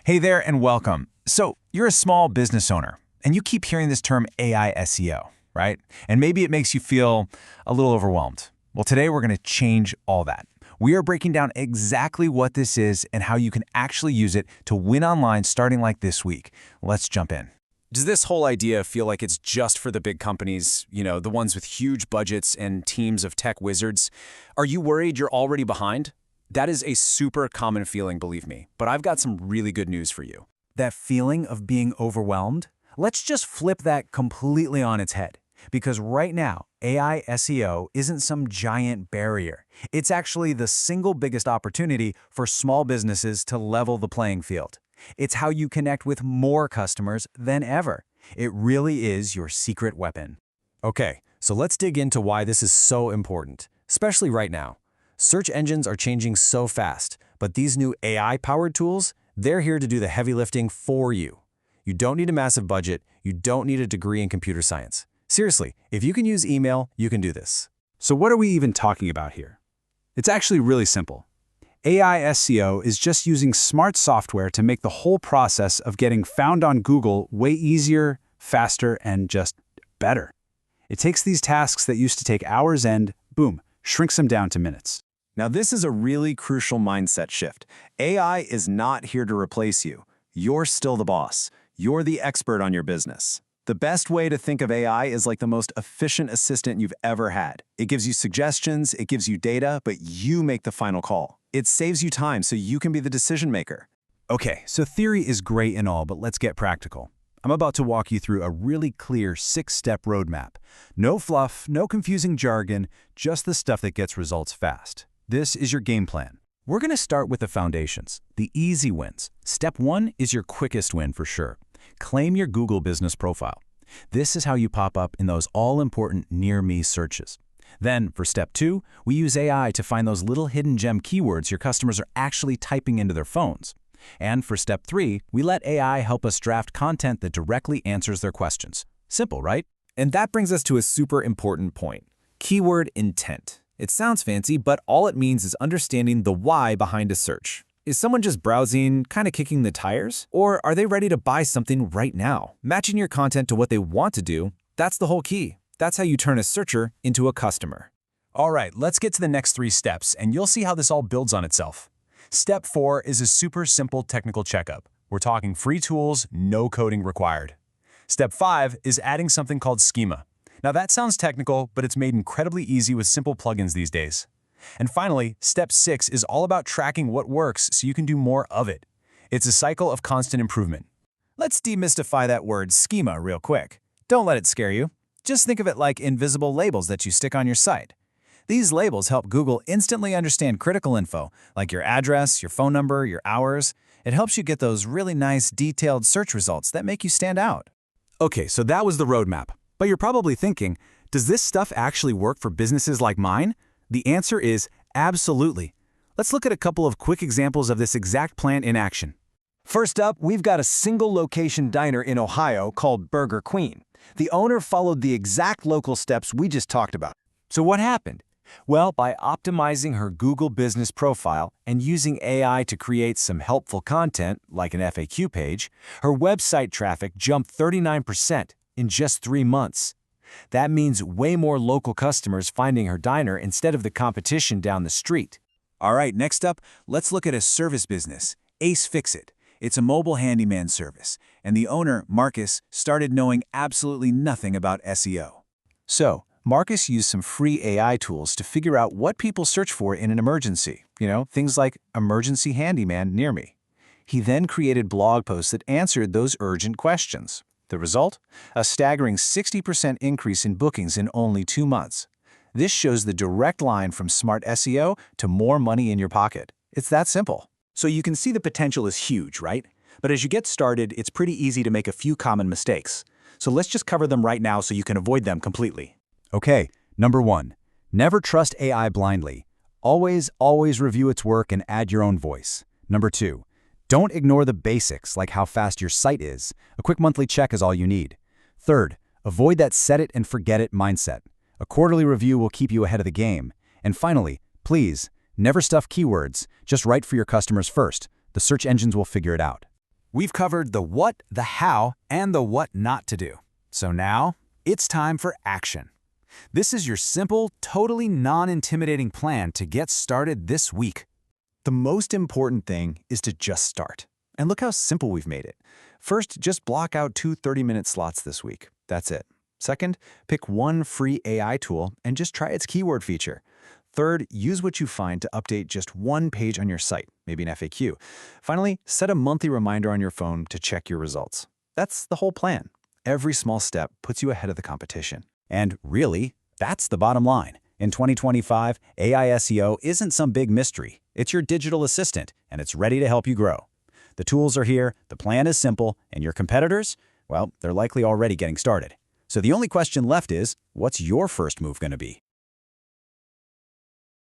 Hey there and welcome. So, you're a small business owner and you keep hearing this term AI SEO, right? And maybe it makes you feel a little overwhelmed. Well, today we're going to change all that. We are breaking down exactly what this is and how you can actually use it to win online starting like this week. Let's jump in. Does this whole idea feel like it's just for the big companies, the ones with huge budgets and teams of tech wizards? Are you worried you're already behind? That is a super common feeling, believe me, but I've got some really good news for you. That feeling of being overwhelmed? Let's just flip that completely on its head. Because right now, AI SEO isn't some giant barrier. It's actually the single biggest opportunity for small businesses to level the playing field. It's how you connect with more customers than ever. It really is your secret weapon. Okay, so let's dig into why this is so important, especially right now. Search engines are changing so fast, but these new AI-powered tools, they're here to do the heavy lifting for you. You don't need a massive budget. You don't need a degree in computer science. Seriously, if you can use email, you can do this. So what are we even talking about here? It's actually really simple. AI SEO is just using smart software to make the whole process of getting found on Google way easier, faster, and just better. It takes these tasks that used to take hours and, boom, shrinks them down to minutes. Now, this is a really crucial mindset shift. AI is not here to replace you. You're still the boss. You're the expert on your business. The best way to think of AI is like the most efficient assistant you've ever had. It gives you suggestions, it gives you data, but you make the final call. It saves you time so you can be the decision maker. Okay, so theory is great and all, but let's get practical. I'm about to walk you through a really clear 6-step roadmap. No fluff, no confusing jargon, just the stuff that gets results fast. This is your game plan. We're going to start with the foundations, the easy wins. Step 1 is your quickest win for sure. Claim your Google business profile. This is how you pop up in those all-important near me searches. Then, for step 2, we use AI to find those little hidden gem keywords your customers are actually typing into their phones. And for step 3, we let AI help us draft content that directly answers their questions. Simple, right? And that brings us to a super important point. Keyword intent. It sounds fancy, but all it means is understanding the why behind a search. Is someone just browsing, kind of kicking the tires? Or are they ready to buy something right now? Matching your content to what they want to do, that's the whole key. That's how you turn a searcher into a customer. All right, let's get to the next 3 steps, and you'll see how this all builds on itself. Step 4 is a super simple technical checkup. We're talking free tools, no coding required. Step 5 is adding something called schema. Now that sounds technical, but it's made incredibly easy with simple plugins these days. And finally, step 6 is all about tracking what works so you can do more of it. It's a cycle of constant improvement. Let's demystify that word schema real quick. Don't let it scare you. Just think of it like invisible labels that you stick on your site. These labels help Google instantly understand critical info, like your address, your phone number, your hours. It helps you get those really nice, detailed search results that make you stand out. Okay, so that was the roadmap. But you're probably thinking, does this stuff actually work for businesses like mine? The answer is absolutely. Let's look at a couple of quick examples of this exact plan in action. First up, we've got a single-location diner in Ohio called Burger Queen. The owner followed the exact local steps we just talked about. So what happened? Well, by optimizing her Google business profile and using AI to create some helpful content, like an FAQ page, her website traffic jumped 39% in just 3 months. That means way more local customers finding her diner instead of the competition down the street. All right, next up, let's look at a service business, Ace Fix-It. It's a mobile handyman service, and the owner, Marcus, started knowing absolutely nothing about SEO. So, Marcus used some free AI tools to figure out what people search for in an emergency. Things like emergency handyman near me. He then created blog posts that answered those urgent questions. The result? A staggering 60% increase in bookings in only 2 months. This shows the direct line from smart SEO to more money in your pocket. It's that simple. So you can see the potential is huge, right? But as you get started, it's pretty easy to make a few common mistakes. So let's just cover them right now so you can avoid them completely. Okay, number 1, never trust AI blindly. Always review its work and add your own voice. Number 2, don't ignore the basics like how fast your site is. A quick monthly check is all you need. Third, avoid that set it and forget it mindset. A quarterly review will keep you ahead of the game. And finally, please, never stuff keywords. Just write for your customers first. The search engines will figure it out. We've covered the what, the how, and the what not to do. So now, it's time for action. This is your simple, totally non-intimidating plan to get started this week. The most important thing is to just start. And look how simple we've made it. First, just block out 2 30-minute slots this week. That's it. Second, pick one free AI tool and just try its keyword feature. Third, use what you find to update just one page on your site, maybe an FAQ. Finally, set a monthly reminder on your phone to check your results. That's the whole plan. Every small step puts you ahead of the competition. And really, that's the bottom line. In 2025, AI SEO isn't some big mystery. It's your digital assistant, and it's ready to help you grow. The tools are here, the plan is simple, and your competitors, well, they're likely already getting started. So the only question left is, what's your first move going to be?